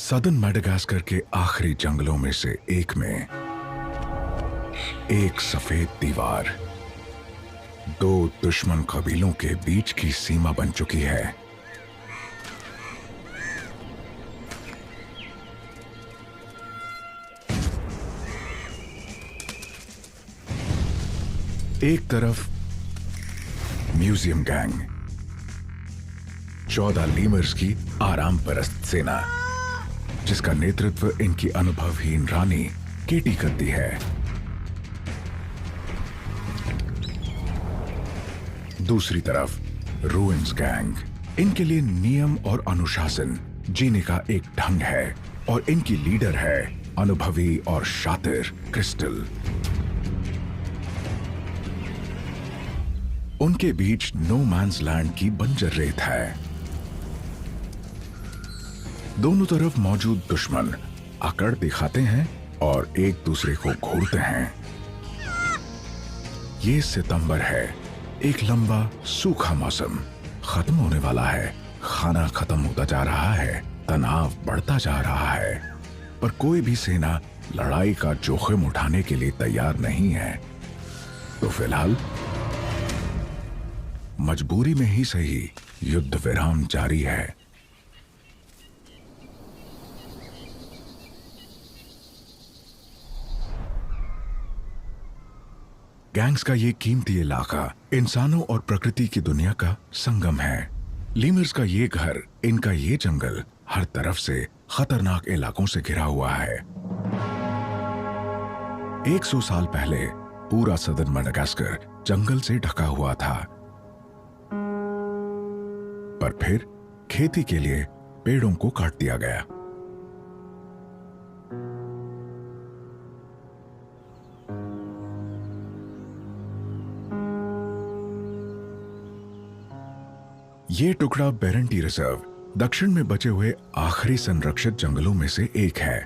Southern Madagascar के आखिरी जंगलों में से एक में एक सफेद दीवार दो दुश्मन कबीलों के बीच की सीमा बन चुकी है। एक तरफ म्यूजियम गैंग, 14 लीमर्स की आराम परस्त सेना, जिसका नेतृत्व इनकी अनुभवहीन रानी केटी करती है। दूसरी तरफ रूइंस गैंग, इनके लिए नियम और अनुशासन जीने का एक ढंग है और इनकी लीडर है अनुभवी और शातिर क्रिस्टल। उनके बीच नो मैन्स लैंड की बंजर रेत है। दोनों तरफ मौजूद दुश्मन अकड़ दिखाते हैं और एक दूसरे को घूरते हैं। ये सितंबर है, एक लंबा सूखा मौसम खत्म होने वाला है। खाना खत्म होता जा रहा है, तनाव बढ़ता जा रहा है, पर कोई भी सेना लड़ाई का जोखिम उठाने के लिए तैयार नहीं है। तो फिलहाल मजबूरी में ही सही युद्ध विराम जारी है। गैंग्स का ये कीमती इलाका इंसानों और प्रकृति की दुनिया का संगम है। लीमर्स का ये घर, इनका ये जंगल हर तरफ से खतरनाक इलाकों से घिरा हुआ है। 100 साल पहले पूरा सदर्न मेडागास्कर जंगल से ढका हुआ था, पर फिर खेती के लिए पेड़ों को काट दिया गया। ये टुकड़ा बेरेंटी रिजर्व दक्षिण में बचे हुए आखिरी संरक्षित जंगलों में से एक है।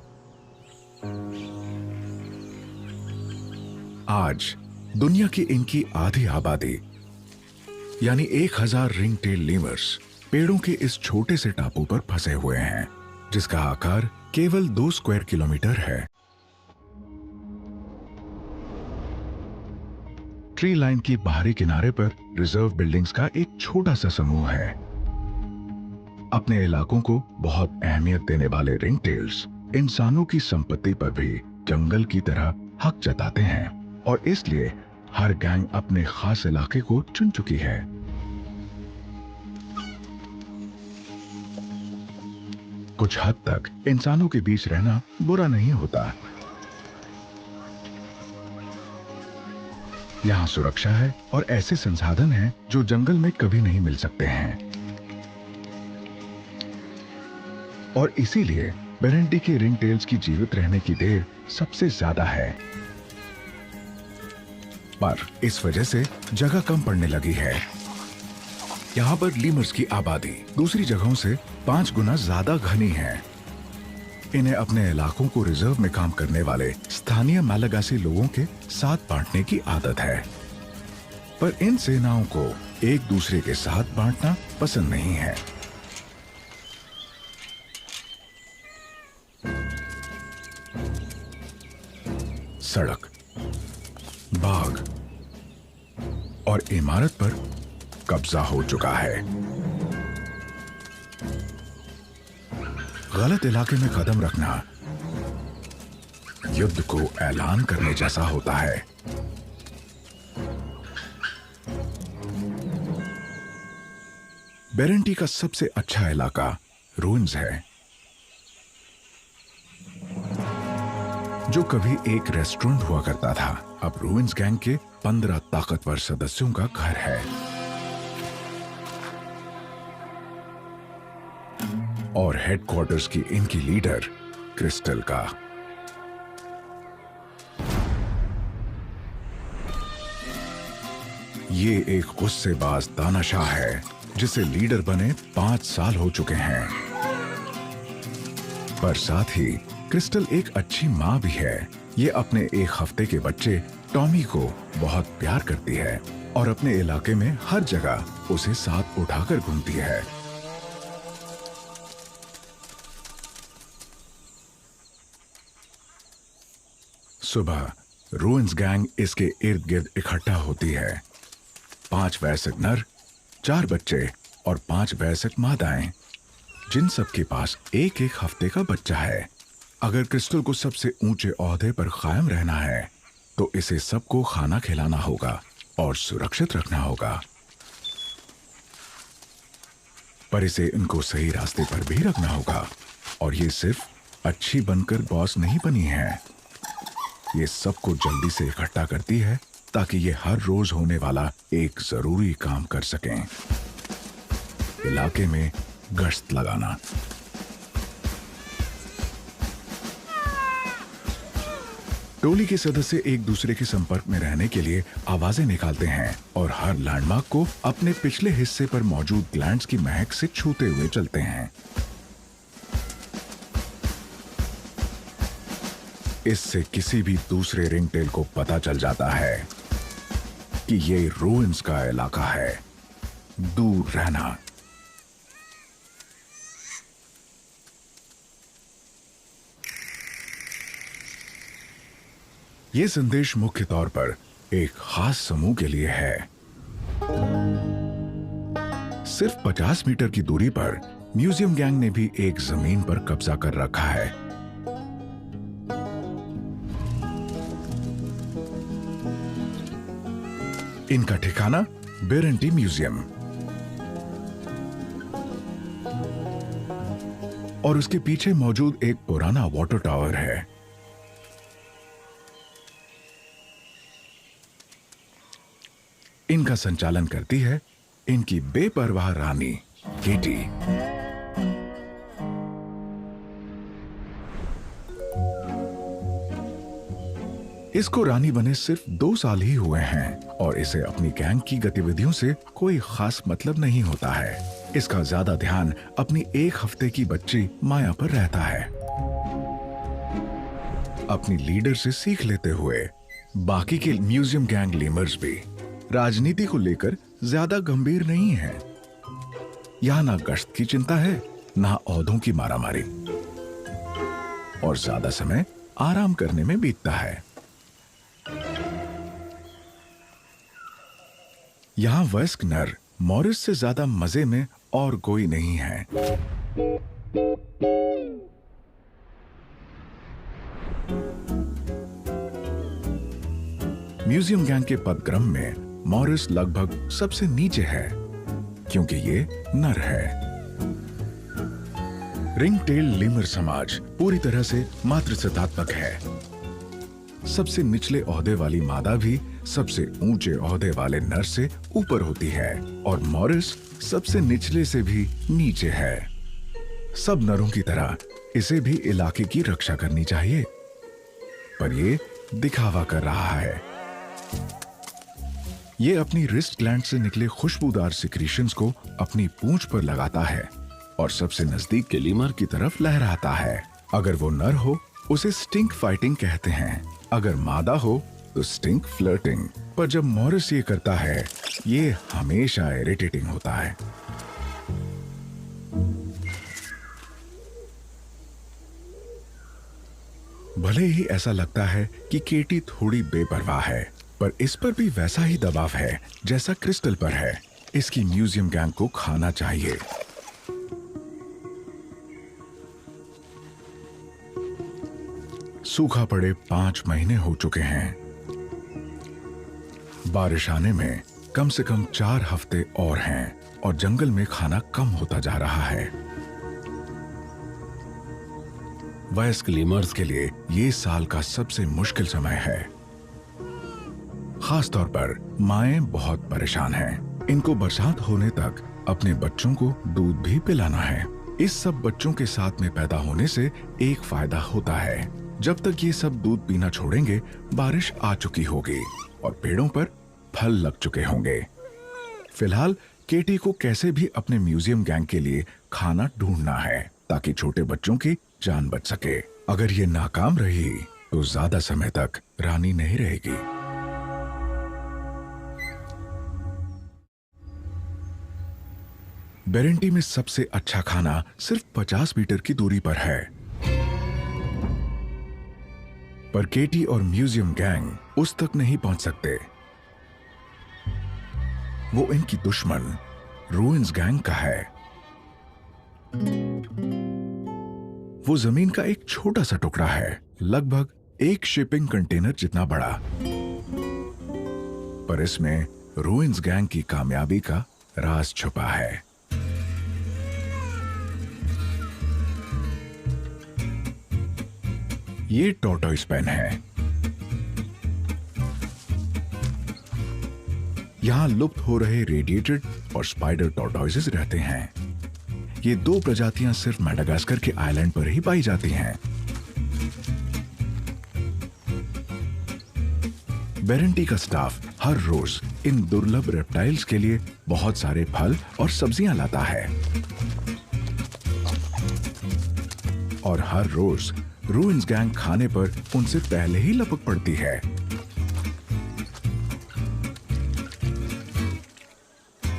आज दुनिया की इनकी आधी आबादी यानी 1000 रिंग टेल लीमर्स पेड़ों के इस छोटे से टापू पर फंसे हुए हैं, जिसका आकार केवल 2 स्क्वायर किलोमीटर है। ट्री लाइन की बाहरी किनारे पर रिजर्व बिल्डिंग्स का एक छोटा सा समूह है। अपने इलाकों को बहुत अहमियत देने वाले रिंग टेल्स इंसानों की संपत्ति पर भी जंगल की तरह हक जताते हैं और इसलिए हर गैंग अपने खास इलाके को चुन चुकी है। कुछ हद तक इंसानों के बीच रहना बुरा नहीं होता। यहाँ सुरक्षा है और ऐसे संसाधन हैं जो जंगल में कभी नहीं मिल सकते हैं। और इसीलिए बेरेंटी के रिंग टेल्स की जीवित रहने की देर सबसे ज्यादा है। पर इस वजह से जगह कम पड़ने लगी है। यहाँ पर लीमर्स की आबादी दूसरी जगहों से 5 गुना ज्यादा घनी है। इन्हें अपने इलाकों को रिजर्व में काम करने वाले स्थानीय मालागासी लोगों के साथ बांटने की आदत है, पर इन सेनाओं को एक दूसरे के साथ बांटना पसंद नहीं है। सड़क, बाग और इमारत पर कब्जा हो चुका है। गलत इलाके में कदम रखना युद्ध को ऐलान करने जैसा होता है। बेरेंटी का सबसे अच्छा इलाका रूइंस है, जो कभी एक रेस्टोरेंट हुआ करता था, अब रूइंस गैंग के 15 ताकतवर सदस्यों का घर है। और हेडक्वार्टर्स की इनकी लीडर क्रिस्टल का। ये एक गुस्सेबाज तानाशाह है जिसे लीडर बने 5 साल हो चुके हैं, पर साथ ही क्रिस्टल एक अच्छी माँ भी है। ये अपने 1 हफ्ते के बच्चे टॉमी को बहुत प्यार करती है और अपने इलाके में हर जगह उसे साथ उठाकर घूमती है। सुबह रूइंस गैंग इसके इर्द गिर्द इकट्ठा होती है। 5 वयस्क नर, 4 बच्चे और 5 वयस्क मादाएं, जिन सब के पास एक एक हफ्ते का बच्चा है। अगर क्रिस्टल को सबसे ऊंचे ओहदे पर कायम रहना है तो इसे सबको खाना खिलाना होगा और सुरक्षित रखना होगा, पर इसे इनको सही रास्ते पर भी रखना होगा। और ये सिर्फ अच्छी बनकर बॉस नहीं बनी है, ये सबको जल्दी से इकट्ठा करती है ताकि ये हर रोज होने वाला एक जरूरी काम कर सकें, इलाके में गश्त लगाना। टोली के सदस्य एक दूसरे के संपर्क में रहने के लिए आवाजें निकालते हैं और हर लैंडमार्क को अपने पिछले हिस्से पर मौजूद ग्लैंड्स की महक से छूते हुए चलते हैं। इससे किसी भी दूसरे रिंगटेल को पता चल जाता है कि ये रूइंस का इलाका है। दूर रहना। ये संदेश मुख्य तौर पर एक खास समूह के लिए है। सिर्फ 50 मीटर की दूरी पर म्यूजियम गैंग ने भी एक जमीन पर कब्जा कर रखा है। इनका ठिकाना बेरेंटी म्यूजियम और उसके पीछे मौजूद एक पुराना वाटर टावर है। इनका संचालन करती है इनकी बेपरवाह रानी केटी। इसको रानी बने सिर्फ 2 साल ही हुए हैं और इसे अपनी गैंग की गतिविधियों से कोई खास मतलब नहीं होता है। इसका ज्यादा ध्यान अपनी 1 हफ्ते की बच्ची माया पर रहता है। अपनी लीडर से सीख लेते हुए बाकी के म्यूजियम गैंग लीमर्स भी राजनीति को लेकर ज्यादा गंभीर नहीं है। यहां ना गश्त की चिंता है, ना ओहदों की मारामारी, और ज्यादा समय आराम करने में बीतता है। यहां वयस्क नर मॉरिस से ज्यादा मजे में और कोई नहीं है। म्यूजियम गैंग के पदक्रम में मॉरिस लगभग सबसे नीचे है क्योंकि ये नर है। रिंगटेल लीमर समाज पूरी तरह से मातृसत्तात्मक है। सबसे निचले ओहदे वाली मादा भी सबसे ऊंचे ओहदे वाले नर से ऊपर होती है और मॉरिस सबसे निचले से भी नीचे है। सब नरों की तरह इसे भी इलाके की रक्षा करनी चाहिए, पर ये दिखावा कर रहा है। ये अपनी रिस्ट ग्लैंड से निकले खुशबूदार सिक्रीशंस को अपनी पूंछ पर लगाता है और सबसे नजदीक के लीमर की तरफ लहराता है। अगर वो नर हो उसे स्टिंक फाइटिंग कहते हैं, अगर मादा हो तो स्टिंक फ्लर्टिंग। पर जब मॉरिस ये करता है ये हमेशा इरिटेटिंग होता है। भले ही ऐसा लगता है कि केटी थोड़ी बेपरवाह है, पर इस पर भी वैसा ही दबाव है जैसा क्रिस्टल पर है। इसकी म्यूजियम गैंग को खाना चाहिए। सूखा पड़े 5 महीने हो चुके हैं। बारिश आने में कम से कम 4 हफ्ते और हैं और जंगल में खाना कम होता जा रहा है। वयस्क लीमर्स के लिए ये साल का सबसे मुश्किल समय है। खास तौर पर माएं बहुत परेशान हैं। इनको बरसात होने तक अपने बच्चों को दूध भी पिलाना है। इस सब बच्चों के साथ में पैदा होने से एक फायदा होता है, जब तक ये सब दूध पीना छोड़ेंगे बारिश आ चुकी होगी और पेड़ों पर फल लग चुके होंगे। फिलहाल केटी को कैसे भी अपने म्यूजियम गैंग के लिए खाना ढूंढना है ताकि छोटे बच्चों की जान बच सके। अगर ये नाकाम रही तो ज्यादा समय तक रानी नहीं रहेगी। बेरेंटी में सबसे अच्छा खाना सिर्फ 50 मीटर की दूरी पर है। पर केटी और म्यूजियम गैंग उस तक नहीं पहुंच सकते। वो इनकी दुश्मन रूइंस गैंग का है। वो जमीन का एक छोटा सा टुकड़ा है, लगभग एक शिपिंग कंटेनर जितना बड़ा, पर इसमें रूइंस गैंग की कामयाबी का राज छुपा है। ये टॉर्टोइस पेन है। यहां लुप्त हो रहे रेडिएटेड और स्पाइडर टॉर्टोइसेस रहते हैं। ये दो प्रजातियां सिर्फ मैडागास्कर के आइलैंड पर ही पाई जाती हैं। बेरेंटी का स्टाफ हर रोज इन दुर्लभ रेप्टाइल्स के लिए बहुत सारे फल और सब्जियां लाता है, और हर रोज रूइंस गैंग खाने पर उनसे पहले ही लपक पड़ती है।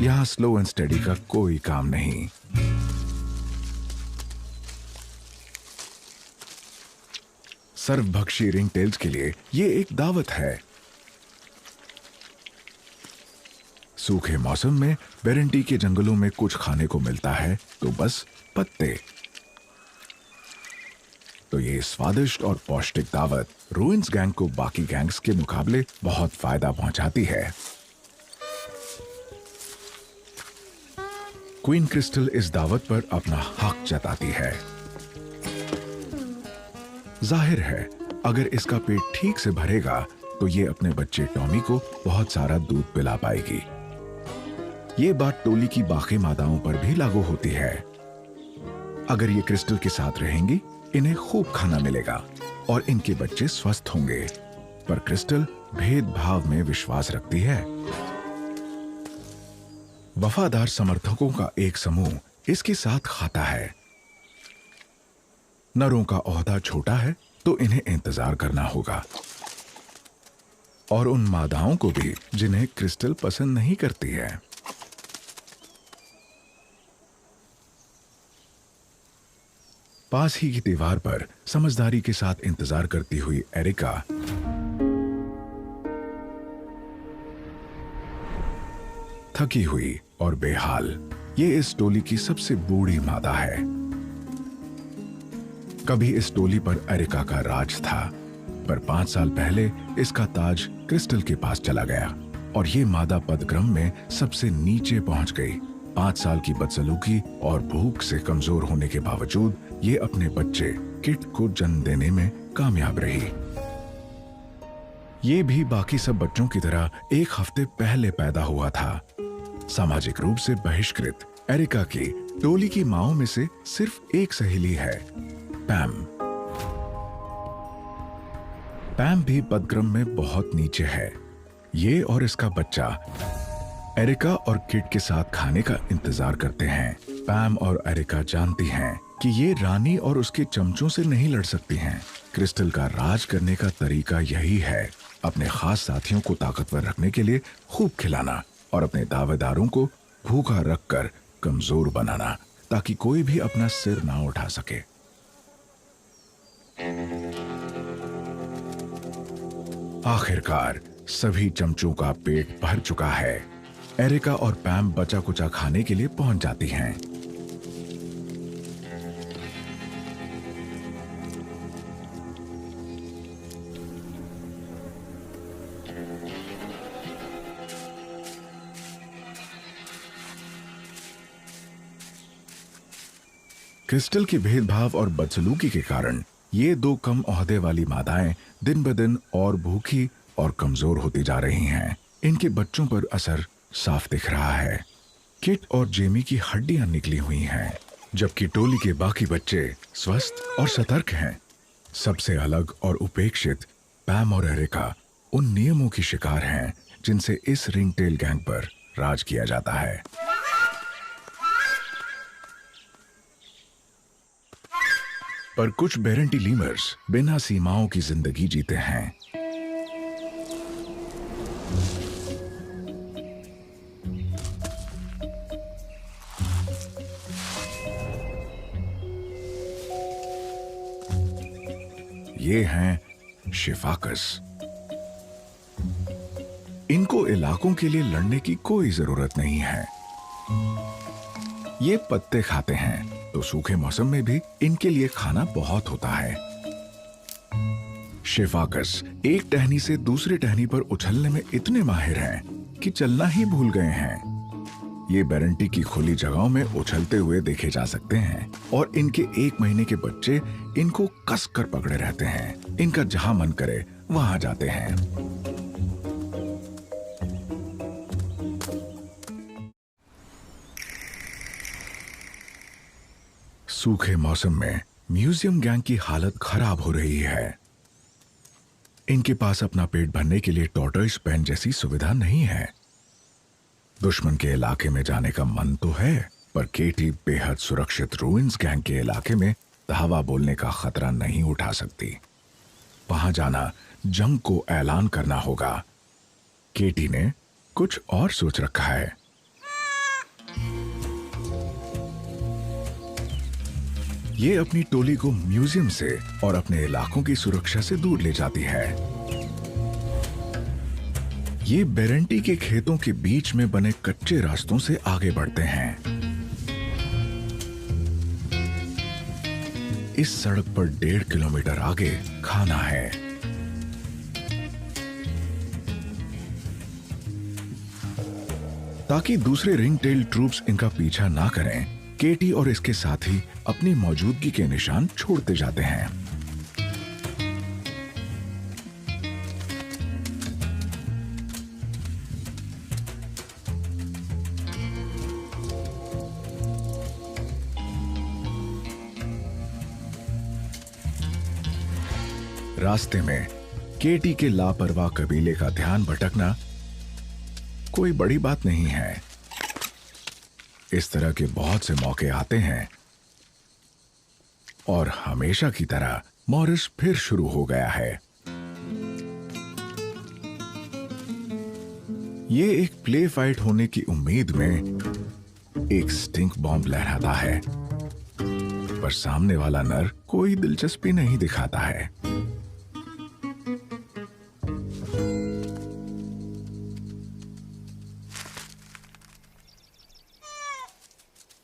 यहां स्लो एंड स्टेडी का कोई काम नहीं। सर्वभक्षी रिंगटेल्स के लिए ये एक दावत है। सूखे मौसम में बेरेंटी के जंगलों में कुछ खाने को मिलता है तो बस पत्ते। तो ये स्वादिष्ट और पौष्टिक दावत रूइंस गैंग को बाकी गैंग्स के मुकाबले बहुत फायदा पहुंचाती है। क्वीन क्रिस्टल इस दावत पर अपना हक जताती है। जाहिर है, अगर इसका पेट ठीक से भरेगा तो ये अपने बच्चे टॉमी को बहुत सारा दूध पिला पाएगी। ये बात टोली की बाकी मादाओं पर भी लागू होती है। अगर ये क्रिस्टल के साथ रहेंगी, इन्हें खूब खाना मिलेगा और इनके बच्चे स्वस्थ होंगे। पर क्रिस्टल भेदभाव में विश्वास रखती है। वफादार समर्थकों का एक समूह इसके साथ खाता है। नरों का ओहदा छोटा है तो इन्हें इंतजार करना होगा, और उन मादाओं को भी जिन्हें क्रिस्टल पसंद नहीं करती है। पास ही की दीवार पर समझदारी के साथ इंतजार करती हुई एरिका थकी हुई और बेहाल, ये इस टोली की सबसे बूढ़ी मादा है। कभी इस टोली पर एरिका का राज था, पर 5 साल पहले इसका ताज क्रिस्टल के पास चला गया और ये मादा पदक्रम में सबसे नीचे पहुंच गई। 5 साल की बदसलूकी और भूख से कमजोर होने के बावजूद ये अपने बच्चे किट को जन्म देने में कामयाब रही। ये भी बाकी सब बच्चों की तरह एक हफ्ते पहले पैदा हुआ था। सामाजिक रूप से बहिष्कृत एरिका की टोली की माओं में से सिर्फ एक सहेली है, पैम। पैम भी पदक्रम में बहुत नीचे है। ये और इसका बच्चा एरिका और किट के साथ खाने का इंतजार करते हैं। पैम और एरिका जानती हैं कि ये रानी और उसके चमचों से नहीं लड़ सकती हैं। क्रिस्टल का राज करने का तरीका यही है, अपने खास साथियों को ताकतवर रखने के लिए खूब खिलाना और अपने दावेदारों को भूखा रखकर कमजोर बनाना, ताकि कोई भी अपना सिर ना उठा सके। आखिरकार सभी चमचों का पेट भर चुका है। एरिका और पैम बचा कुचा खाने के लिए पहुंच जाती हैं। क्रिस्टल के भेदभाव और बदसलूकी के कारण ये दो कम ओहदे वाली मादाएं दिन ब दिन और भूखी और कमजोर होती जा रही हैं। इनके बच्चों पर असर साफ दिख रहा है। किट और जेमी की हड्डियां निकली हुई हैं, जबकि टोली के बाकी बच्चे स्वस्थ और सतर्क हैं। सबसे अलग और उपेक्षित पैम और एरिका उन नियमों की शिकार हैं जिनसे इस रिंगटेल गैंग पर राज किया जाता है। पर कुछ बेरेंटी लीमर्स बिना सीमाओं की जिंदगी जीते हैं। ये हैं शिफाकस। इनको इलाकों के लिए लड़ने की कोई जरूरत नहीं है। ये पत्ते खाते हैं, तो सूखे मौसम में भी इनके लिए खाना बहुत होता है। शिफाकस एक टहनी से दूसरी टहनी पर उछलने में इतने माहिर हैं कि चलना ही भूल गए हैं। ये बेरेंटी की खुली जगहों में उछलते हुए देखे जा सकते हैं और इनके 1 महीने के बच्चे इनको कसकर पकड़े रहते हैं। इनका जहां मन करे वहां जाते हैं। सूखे मौसम में म्यूजियम गैंग की हालत खराब हो रही है। इनके पास अपना पेट भरने के लिए टॉर्टोइस पेन जैसी सुविधा नहीं है। दुश्मन के इलाके में जाने का मन तो है, पर केटी बेहद सुरक्षित रूइंस गैंग के इलाके में धावा बोलने का खतरा नहीं उठा सकती। वहां जाना जंग को ऐलान करना होगा। केटी ने कुछ और सोच रखा है। ये अपनी टोली को म्यूजियम से और अपने इलाकों की सुरक्षा से दूर ले जाती है। ये बेरेंटी के खेतों के बीच में बने कच्चे रास्तों से आगे बढ़ते हैं। इस सड़क पर 1.5 किलोमीटर आगे खाना है। ताकि दूसरे रिंग टेल ट्रूप्स इनका पीछा ना करें, केटी और इसके साथी अपनी मौजूदगी के निशान छोड़ते जाते हैं। रास्ते में केटी के लापरवाह कबीले का ध्यान भटकना कोई बड़ी बात नहीं है। इस तरह के बहुत से मौके आते हैं और हमेशा की तरह मॉरिस फिर शुरू हो गया है। ये एक प्ले फाइट होने की उम्मीद में एक स्टिंक बॉम्ब लहराता है, पर सामने वाला नर कोई दिलचस्पी नहीं दिखाता है।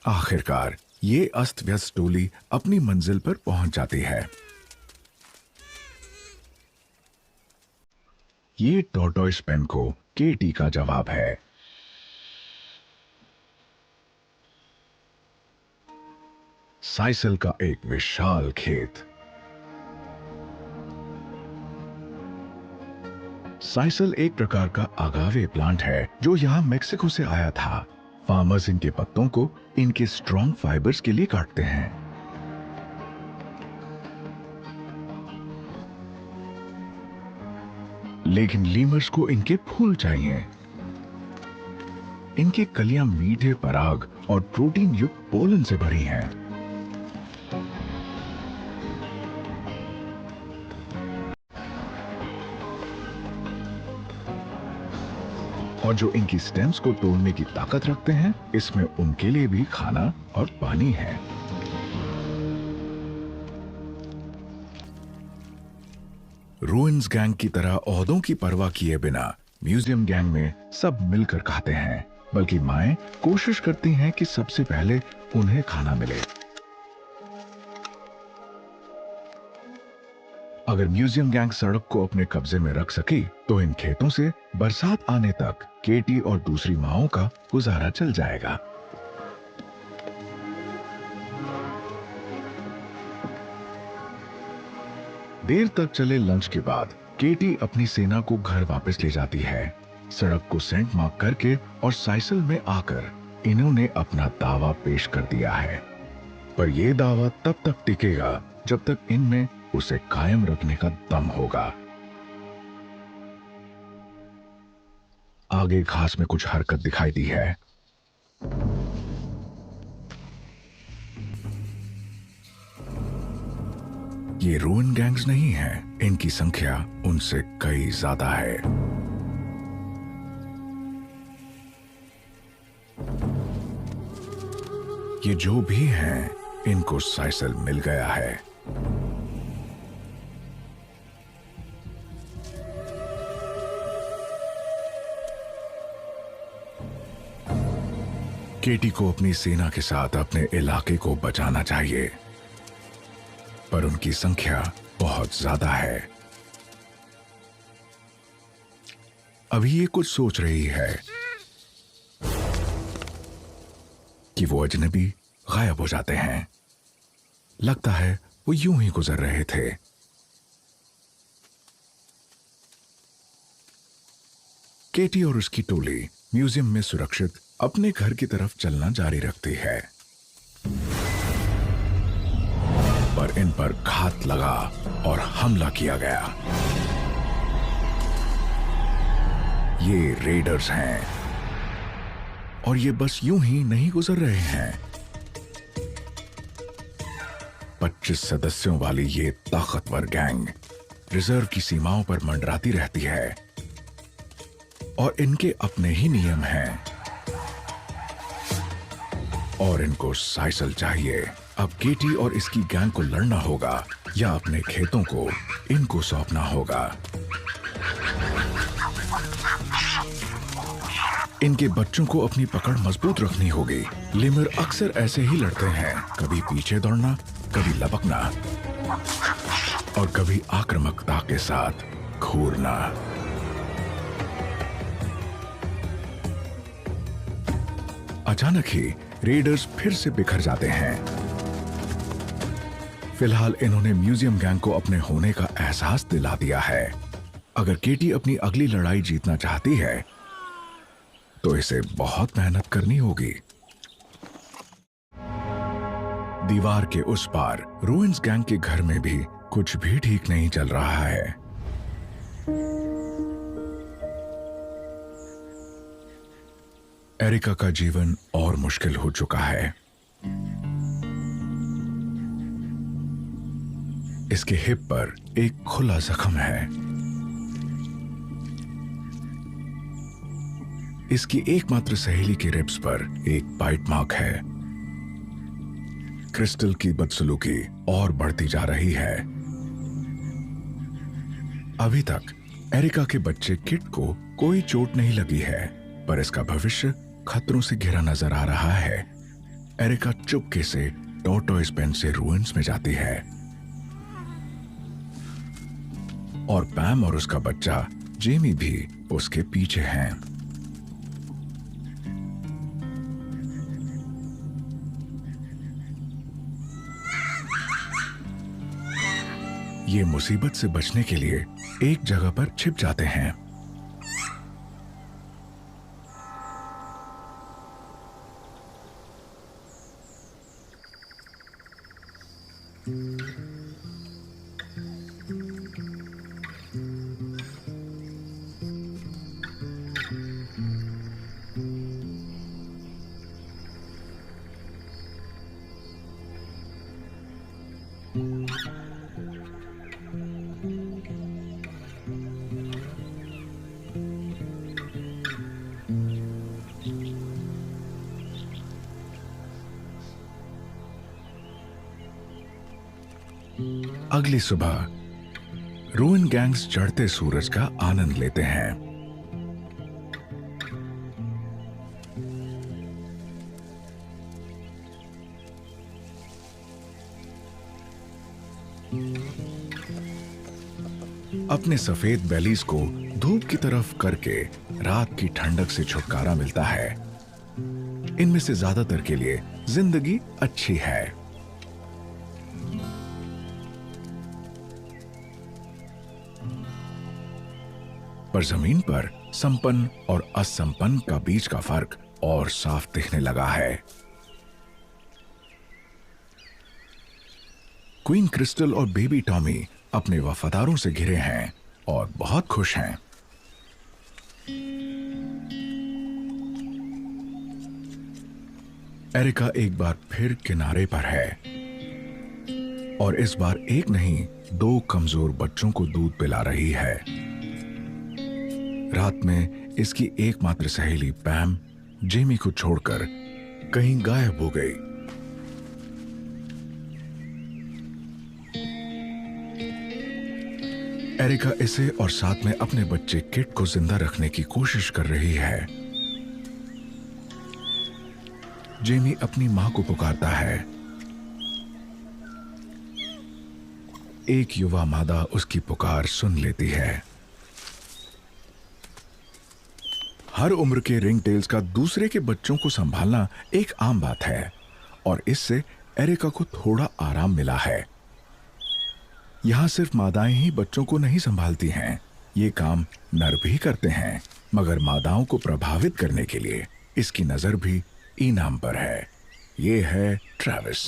आखिरकार ये अस्त व्यस्त टोली अपनी मंजिल पर पहुंच जाती है। ये टॉर्टोइस पेन को केटी का जवाब है। साइसल का एक विशाल खेत। साइसल एक प्रकार का अगावे प्लांट है जो यहां मेक्सिको से आया था। फार्मर्स इनके पत्तों को इनके स्ट्रॉन्ग फाइबर्स के लिए काटते हैं। लेकिन लीमर्स को इनके फूल चाहिए। इनके कलियां मीठे पराग और प्रोटीन युक्त पोलन से भरी हैं। और जो इनकी स्टेम्स को तोड़ने की ताकत रखते हैं, इसमें उनके लिए भी खाना और पानी है। रूइंस गैंग की तरह ओहदों की परवाह किए बिना म्यूजियम गैंग में सब मिलकर खाते हैं, बल्कि माएं कोशिश करती हैं कि सबसे पहले उन्हें खाना मिले। अगर म्यूजियम गैंग सड़क को अपने कब्जे में रख सकी, तो इन खेतों से बरसात आने तक केटी और दूसरी माओं का गुजारा चल जाएगा। देर तक चले लंच के बाद केटी अपनी सेना को घर वापस ले जाती है। सड़क को सेंट मार्क करके और साइसल में आकर इन्होंने अपना दावा पेश कर दिया है। पर यह दावा तब तक टिकेगा जब तक इनमें उसे कायम रखने का दम होगा। आगे घास में कुछ हरकत दिखाई दी है। ये रूइन गैंग्स नहीं हैं, इनकी संख्या उनसे कई ज्यादा है। ये जो भी हैं, इनको साइसल मिल गया है। केटी को अपनी सेना के साथ अपने इलाके को बचाना चाहिए, पर उनकी संख्या बहुत ज्यादा है। अभी ये कुछ सोच रही है कि वो अजनबी गायब हो जाते हैं। लगता है वो यूं ही गुजर रहे थे। केटी और उसकी टोली म्यूजियम में सुरक्षित अपने घर की तरफ चलना जारी रखती है, पर इन पर घात लगा और हमला किया गया। ये रेडर्स हैं और ये बस यूं ही नहीं गुजर रहे हैं। 25 सदस्यों वाली ये ताकतवर गैंग रिजर्व की सीमाओं पर मंडराती रहती है और इनके अपने ही नियम हैं और इनको साइसल चाहिए। अब केटी और इसकी गैंग को लड़ना होगा या अपने खेतों को इनको सौंपना होगा। इनके बच्चों को अपनी पकड़ मजबूत रखनी होगी। लिमर अक्सर ऐसे ही लड़ते हैं, कभी पीछे दौड़ना, कभी लपकना और कभी आक्रामकता के साथ घूरना। अचानक ही रेडर्स फिर से बिखर जाते हैं। फिलहाल इन्होंने म्यूजियम गैंग को अपने होने का एहसास दिला दिया है। अगर केटी अपनी अगली लड़ाई जीतना चाहती है तो इसे बहुत मेहनत करनी होगी। दीवार के उस पार रूइंस गैंग के घर में भी कुछ भी ठीक नहीं चल रहा है। एरिका का जीवन और मुश्किल हो चुका है। इसके हिप पर एक खुला जख्म है। इसकी एकमात्र सहेली की रिब्स पर एक बाइट मार्क है। क्रिस्टल की बदसलूकी और बढ़ती जा रही है। अभी तक एरिका के बच्चे किट को कोई चोट नहीं लगी है, पर इसका भविष्य खतरों से घिरा नजर आ रहा है। एरिका चुपके से टॉर्टोइस पेन से रूइंस में जाती है और पैम और उसका बच्चा जेमी भी उसके पीछे हैं। ये मुसीबत से बचने के लिए एक जगह पर छिप जाते हैं। अगली सुबह रूइन गैंग्स चढ़ते सूरज का आनंद लेते हैं। अपने सफेद बैलीज को धूप की तरफ करके रात की ठंडक से छुटकारा मिलता है। इनमें से ज्यादातर के लिए जिंदगी अच्छी है। पर जमीन पर संपन्न और असंपन्न का बीच का फर्क और साफ दिखने लगा है। क्वीन क्रिस्टल और बेबी टॉमी अपने वफादारों से घिरे हैं और बहुत खुश हैं। एरिका एक बार फिर किनारे पर है और इस बार एक नहीं 2 कमजोर बच्चों को दूध पिला रही है। रात में इसकी एकमात्र सहेली पैम जेमी को छोड़कर कहीं गायब हो गई। एरिका इसे और साथ में अपने बच्चे किट को जिंदा रखने की कोशिश कर रही है। जेमी अपनी मां को पुकारता है। एक युवा मादा उसकी पुकार सुन लेती है। हर उम्र के रिंगटेल्स का दूसरे के बच्चों को संभालना एक आम बात है और इससे एरिका को थोड़ा आराम मिला है। यहां सिर्फ मादाएं ही बच्चों को नहीं संभालती हैं, ये काम नर भी करते हैं, मगर मादाओं को प्रभावित करने के लिए इसकी नजर भी इनाम पर है। ये है ट्रेविस।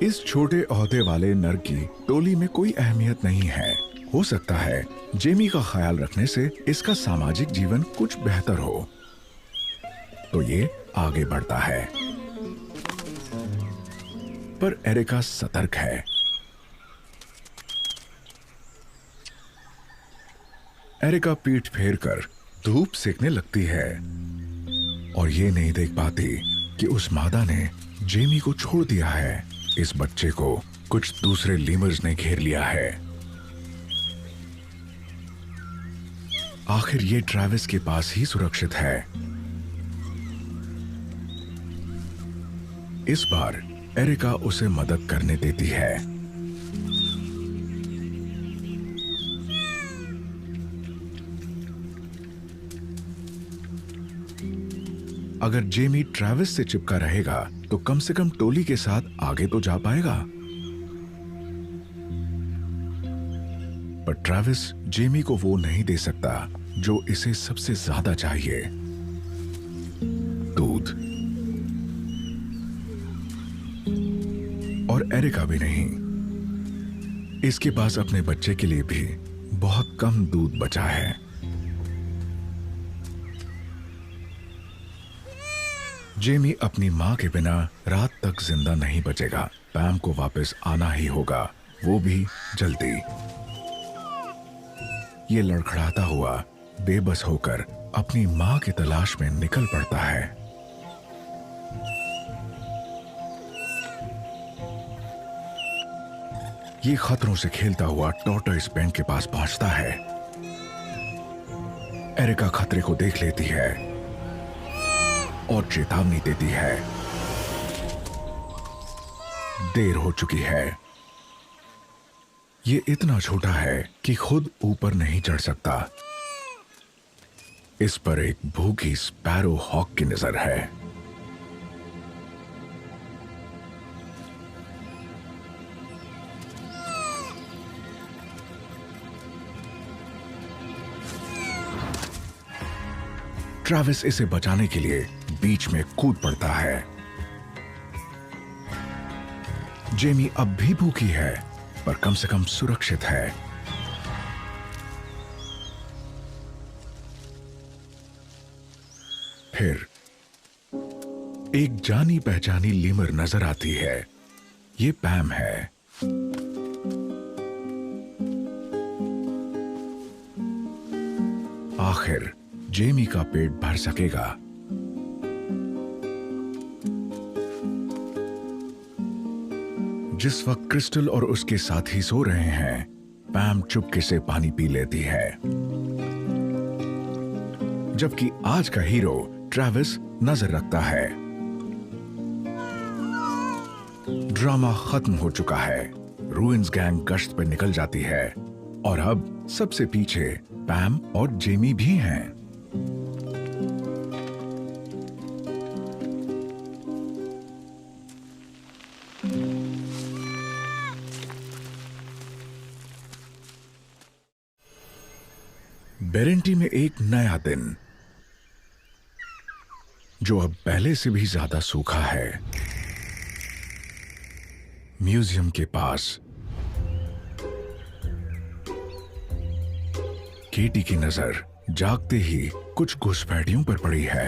इस छोटे ओहदे वाले नर की टोली में कोई अहमियत नहीं है। हो सकता है जेमी का ख्याल रखने से इसका सामाजिक जीवन कुछ बेहतर हो, तो ये आगे बढ़ता है। पर एरिका सतर्क है। एरिका पीठ फेरकर धूप सेकने लगती है और ये नहीं देख पाती कि उस मादा ने जेमी को छोड़ दिया है। इस बच्चे को कुछ दूसरे लीमर्स ने घेर लिया है। आखिर ये ट्रेविस के पास ही सुरक्षित है। इस बार एरिका उसे मदद करने देती है। अगर जेमी ट्रेविस से चिपका रहेगा तो कम से कम टोली के साथ आगे तो जा पाएगा। पर ट्रेविस जेमी को वो नहीं दे सकता जो इसे सबसे ज्यादा चाहिए, दूध। और एरिका भी नहीं। इसके पास अपने बच्चे के लिए भी बहुत कम दूध बचा है। जेमी अपनी मां के बिना रात तक जिंदा नहीं बचेगा। पैम को वापस आना ही होगा, वो भी जल्दी। ये लड़खड़ाता हुआ बेबस होकर अपनी मां की तलाश में निकल पड़ता है। ये खतरों से खेलता हुआ टॉर्टोइस पेंट के पास पहुंचता है। एरिका खतरे को देख लेती है और चेतावनी देती है। देर हो चुकी है। ये इतना छोटा है कि खुद ऊपर नहीं चढ़ सकता। इस पर एक भूखी स्पैरो हॉक की नजर है। ट्रेविस इसे बचाने के लिए बीच में कूद पड़ता है। जेमी अब भी भूखी है, पर कम से कम सुरक्षित है। फिर एक जानी पहचानी लीमर नजर आती है। ये पैम है। आखिर जेमी का पेट भर सकेगा। जिस वक्त क्रिस्टल और उसके साथी सो रहे हैं, पैम चुपके से पानी पी लेती है। जबकि आज का हीरो ट्रेविस नजर रखता है। ड्रामा खत्म हो चुका है। रूइंस गैंग गश्त पर निकल जाती है और अब सबसे पीछे पैम और जेमी भी हैं। बेरेंटी में एक नया दिन, जो अब पहले से भी ज्यादा सूखा है। म्यूजियम के पास केटी की नजर जागते ही कुछ घुसपैठियों पर पड़ी है।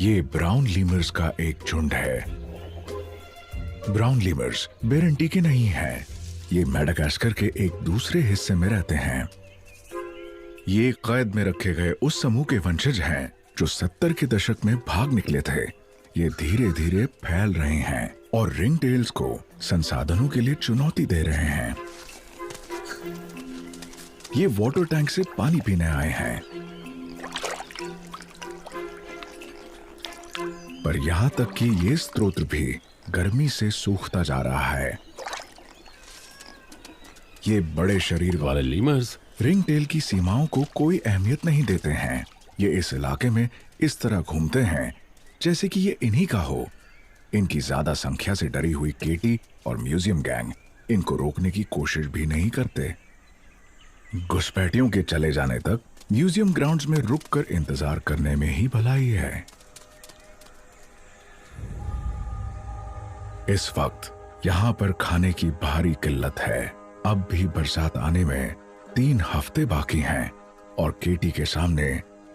ये ब्राउन लीमर्स का एक झुंड है। ब्राउन लीमर्स बेरेंटी के नहीं हैं। ये मेडागास्कर के एक दूसरे हिस्से में रहते हैं। ये कैद में रखे गए उस समूह के वंशज हैं जो 70 के दशक में भाग निकले थे। ये धीरे धीरे फैल रहे हैं और रिंगटेल्स को संसाधनों के लिए चुनौती दे रहे हैं। ये वाटर टैंक से पानी पीने आए हैं। पर यहां तक कि ये स्रोत भी गर्मी से सूखता जा रहा है। ये बड़े शरीर वाले लीमर्स रिंगटेल की सीमाओं को कोई अहमियत नहीं देते हैं। ये इस इलाके में इस तरह घूमते हैं जैसे कि ये इन्हीं का हो। इनकी ज्यादा संख्या से डरी हुई केटी और म्यूजियम गैंग इनको रोकने की कोशिश भी नहीं करते। घुसपैठियों के चले जाने तक म्यूजियम ग्राउंड्स में रुककर इंतजार करने में ही भलाई है। इस वक्त यहां पर खाने की भारी किल्लत है। अब भी बरसात आने में 3 हफ्ते बाकी हैं और केटी के सामने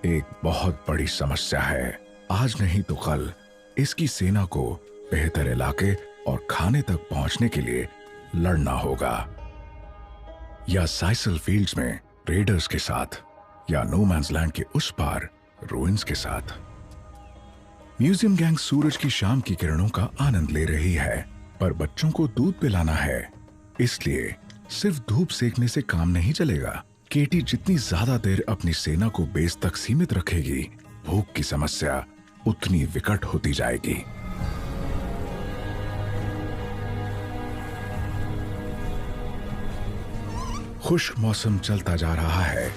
एक बहुत बड़ी समस्या है। आज नहीं तो कल इसकी सेना को बेहतर इलाके और खाने तक पहुंचने के लिए लड़ना होगा, या साइसल फील्ड्स में रेडर्स के साथ, या नो मैन्स लैंड के उस पार रूइंस के साथ। म्यूजियम गैंग सूरज की शाम की किरणों का आनंद ले रही है, पर बच्चों को दूध पिलाना है, इसलिए सिर्फ धूप सेकने से काम नहीं चलेगा। केटी जितनी ज्यादा देर अपनी सेना को बेस तक सीमित रखेगी, भूख की समस्या उतनी विकट होती जाएगी। खुश्क मौसम चलता जा रहा है।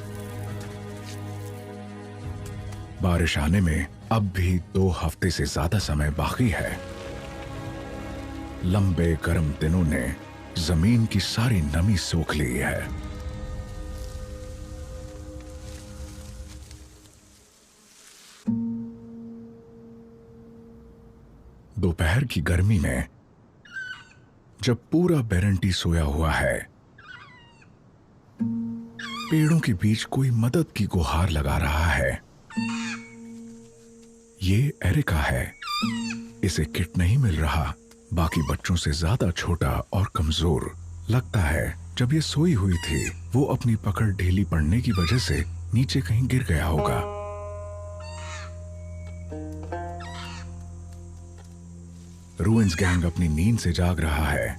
बारिश आने में अब भी 2 हफ्ते से ज्यादा समय बाकी है। लंबे गर्म दिनों ने जमीन की सारी नमी सोख ली है। दोपहर की गर्मी में जब पूरा बेरेंटी सोया हुआ है, पेड़ों के बीच कोई मदद की गुहार लगा रहा है। ये एरिका है। इसे किट नहीं मिल रहा। बाकी बच्चों से ज्यादा छोटा और कमजोर लगता है। जब ये सोई हुई थी, वो अपनी पकड़ ढीली पड़ने की वजह से नीचे कहीं गिर गया होगा। रूइंस गैंग अपनी नींद से जाग रहा है,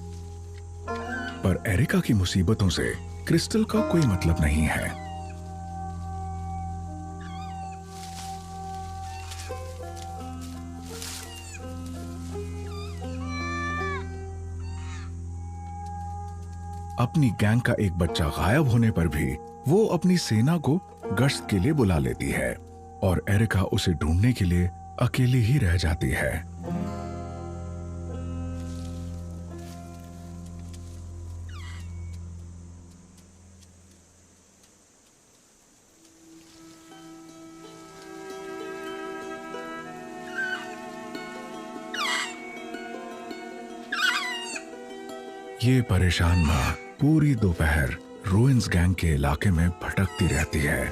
पर एरिका की मुसीबतों से क्रिस्टल का कोई मतलब नहीं है। अपनी गैंग का एक बच्चा गायब होने पर भी वो अपनी सेना को गश्त के लिए बुला लेती है और एरिका उसे ढूंढने के लिए अकेली ही रह जाती है। ये परेशान माँ पूरी दोपहर रूइंस गैंग के इलाके में भटकती रहती है।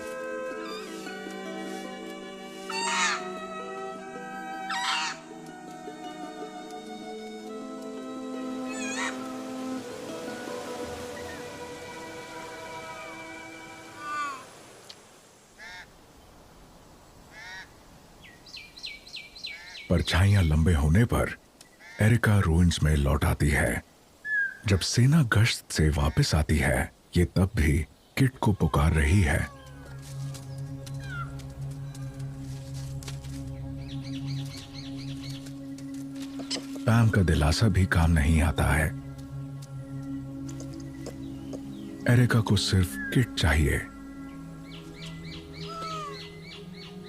परछाइयां लंबे होने पर एरिका रूइंस में लौट आती है। जब सेना गश्त से वापस आती है, ये तब भी किट को पुकार रही है। पैम का दिलासा भी काम नहीं आता है। एरिका को सिर्फ किट चाहिए।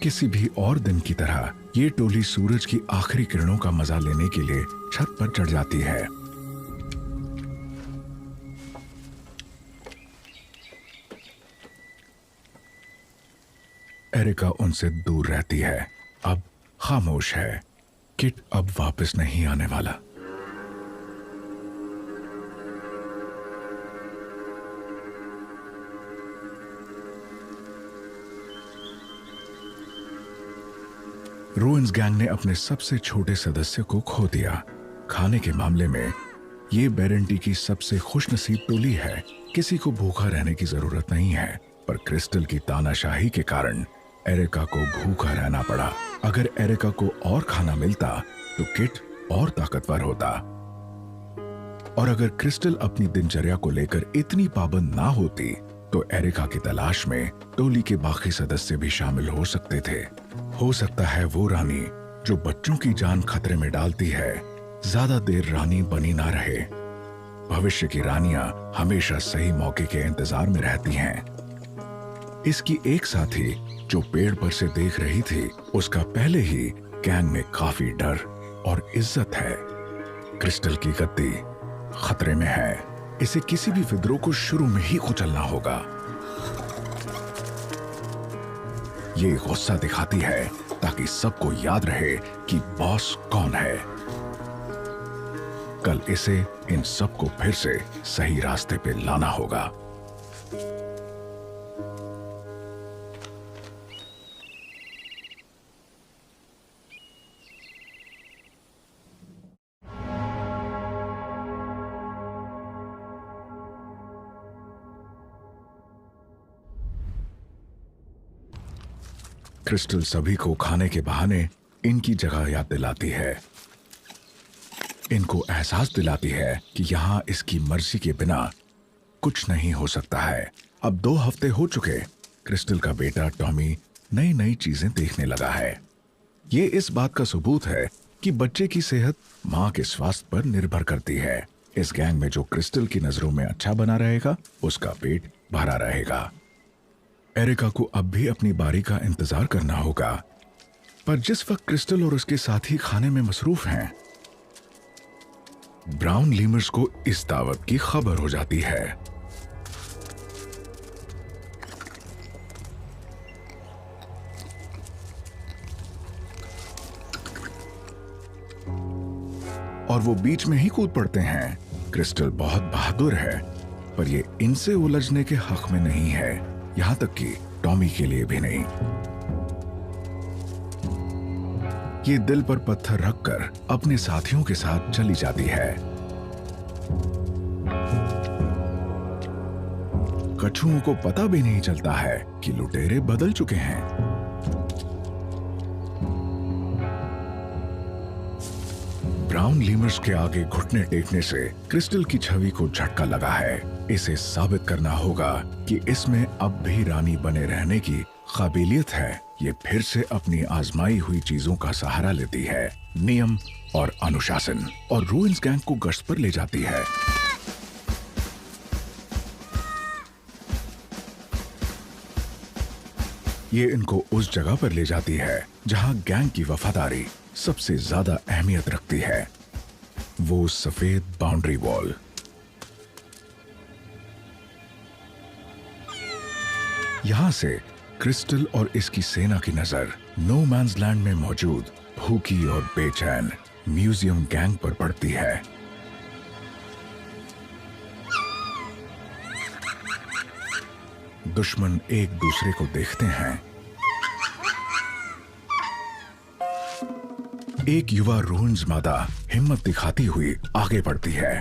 किसी भी और दिन की तरह ये टोली सूरज की आखिरी किरणों का मजा लेने के लिए छत पर चढ़ जाती है। एरिका उनसे दूर रहती है, अब खामोश है। किट अब वापस नहीं आने वाला। रूइंस गैंग ने अपने सबसे छोटे सदस्य को खो दिया। खाने के मामले में ये बेरेंटी की सबसे खुशनसीब टोली है। किसी को भूखा रहने की जरूरत नहीं है, पर क्रिस्टल की तानाशाही के कारण एरिका को भूखा रहना पड़ा। अगर एरिका को और खाना मिलता तो किट और ताकतवर होता, और अगर क्रिस्टल अपनी दिनचर्या को लेकर इतनी पाबंद ना होती तो एरिका की तलाश में टोली के बाकी सदस्य भी शामिल हो सकते थे। हो सकता है वो रानी जो बच्चों की जान खतरे में डालती है ज्यादा देर रानी बनी ना रहे। भविष्य की रानियां हमेशा सही मौके के इंतजार में रहती हैं। इसकी एक साथी जो पेड़ पर से देख रही थी, उसका पहले ही गैंग में काफी डर और इज्जत है। क्रिस्टल की गद्दी खतरे में है। इसे किसी भी विद्रोह को शुरू में ही कुचलना होगा। ये गुस्सा दिखाती है ताकि सबको याद रहे कि बॉस कौन है। कल इसे इन सबको फिर से सही रास्ते पे लाना होगा। क्रिस्टल सभी को खाने के बहाने इनकी जगह याद दिलाती है। इनको एहसास दिलाती है कि यहां इसकी मर्जी के बिना कुछ नहीं हो सकता है। अब 2 हफ्ते हो चुके। क्रिस्टल का बेटा टॉमी नई नई चीजें देखने लगा है। ये इस बात का सबूत है कि बच्चे की सेहत मां के स्वास्थ्य पर निर्भर करती है। इस गैंग में जो क्रिस्टल की नजरों में अच्छा बना रहेगा, उसका पेट भरा रहेगा। एरिका को अब भी अपनी बारी का इंतजार करना होगा, पर जिस वक्त क्रिस्टल और उसके साथी खाने में मसरूफ हैं, ब्राउन लीमर्स को इस दावत की खबर हो जाती है। और वो बीच में ही कूद पड़ते हैं। क्रिस्टल बहुत बहादुर है, पर ये इनसे उलझने के हक में नहीं है, यहां तक कि टॉमी के लिए भी नहीं। ये दिल पर पत्थर रखकर अपने साथियों के साथ चली जाती है। कछुओं को पता भी नहीं चलता है कि लुटेरे बदल चुके हैं। ब्राउन लीमर्स के आगे घुटने टेकने से क्रिस्टल की छवि को झटका लगा है। इसे साबित करना होगा कि इसमें अब भी रानी बने रहने की काबिलियत है। ये फिर से अपनी आजमाई हुई चीजों का सहारा लेती है, नियम और अनुशासन, और रूइंस गैंग को गश्त पर ले जाती है। ये इनको उस जगह पर ले जाती है जहां गैंग की वफादारी सबसे ज्यादा अहमियत रखती है, वो सफेद बाउंड्री वॉल। यहां से क्रिस्टल और इसकी सेना की नजर नो मैन्स लैंड में मौजूद भूखी और बेचैन म्यूजियम गैंग पर पड़ती है। दुश्मन एक दूसरे को देखते हैं। एक युवा रूइंस मादा हिम्मत दिखाती हुई आगे बढ़ती है।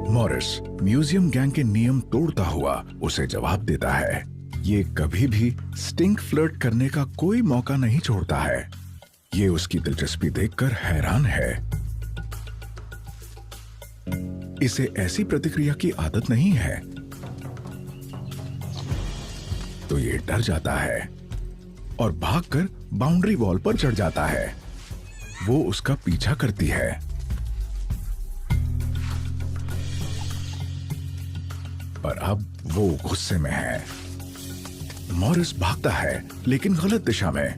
मॉरिस म्यूजियम गैंग के नियम तोड़ता हुआ उसे जवाब देता है। ये कभी भी स्टिंक फ्लर्ट करने का कोई मौका नहीं छोड़ता है। ये उसकी दिलचस्पी देखकर हैरान है। इसे ऐसी प्रतिक्रिया की आदत नहीं है, तो ये डर जाता है और भागकर बाउंड्री वॉल पर चढ़ जाता है। वो उसका पीछा करती है, पर अब वो गुस्से में है। मॉरिस भागता है, लेकिन गलत दिशा में,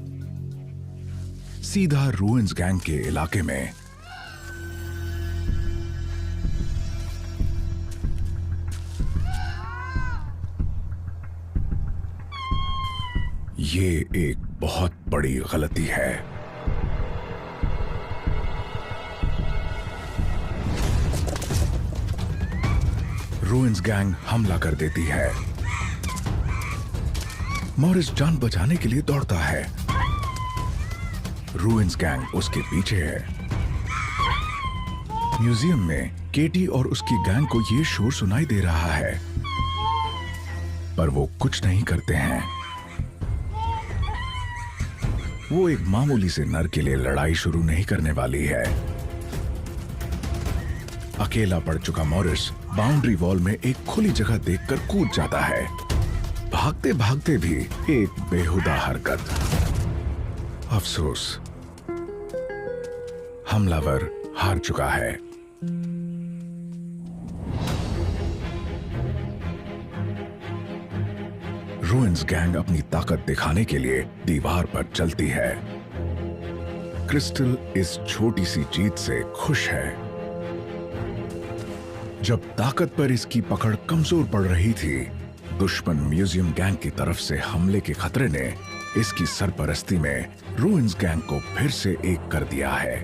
सीधा रूइंस गैंग के इलाके में। ये एक बहुत बड़ी गलती है। रूइंस गैंग हमला कर देती है। मॉरिस जान बचाने के लिए दौड़ता है। रूइंस गैंग उसके पीछे है। म्यूजियम में केटी और उसकी गैंग को यह शोर सुनाई दे रहा है, पर वो कुछ नहीं करते हैं। वो एक मामूली से नर के लिए लड़ाई शुरू नहीं करने वाली है। अकेला पड़ चुका मॉरिस बाउंड्री वॉल में एक खुली जगह देखकर कूद जाता है, भागते भागते भी एक बेहुदा हरकत। अफसोस, हमलावर हार चुका है। रूइंस गैंग अपनी ताकत दिखाने के लिए दीवार पर चलती है। क्रिस्टल इस छोटी सी जीत से खुश है। जब ताकत पर इसकी पकड़ कमजोर पड़ रही थी, दुश्मन म्यूजियम गैंग की तरफ से हमले के खतरे ने इसकी सरपरस्ती में रूइंस गैंग को फिर से एक कर दिया है।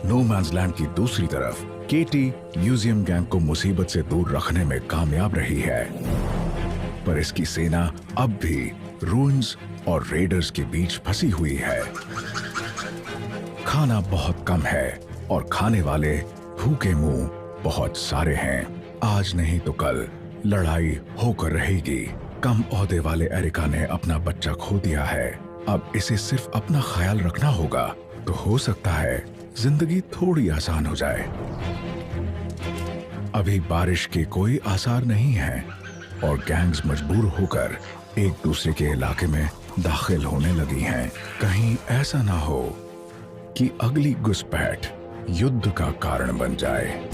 नो मैन्स लैंड की दूसरी तरफ केटी म्यूजियम गैंग को मुसीबत से दूर रखने में कामयाब रही है, पर इसकी सेना अब भी रूइंस और रेडर्स के बीच फंसी हुई है। खाना बहुत कम है और खाने वाले भूखे मुंह बहुत सारे हैं। आज नहीं तो कल लड़ाई होकर रहेगी। कम ओहदे वाले एरिका ने अपना बच्चा खो दिया है। अब इसे सिर्फ अपना ख्याल रखना होगा, तो हो सकता है जिंदगी थोड़ी आसान हो जाए। अभी बारिश के कोई आसार नहीं है और गैंग्स मजबूर होकर एक दूसरे के इलाके में दाखिल होने लगी हैं। कहीं ऐसा ना हो कि अगली घुसपैठ युद्ध का कारण बन जाए।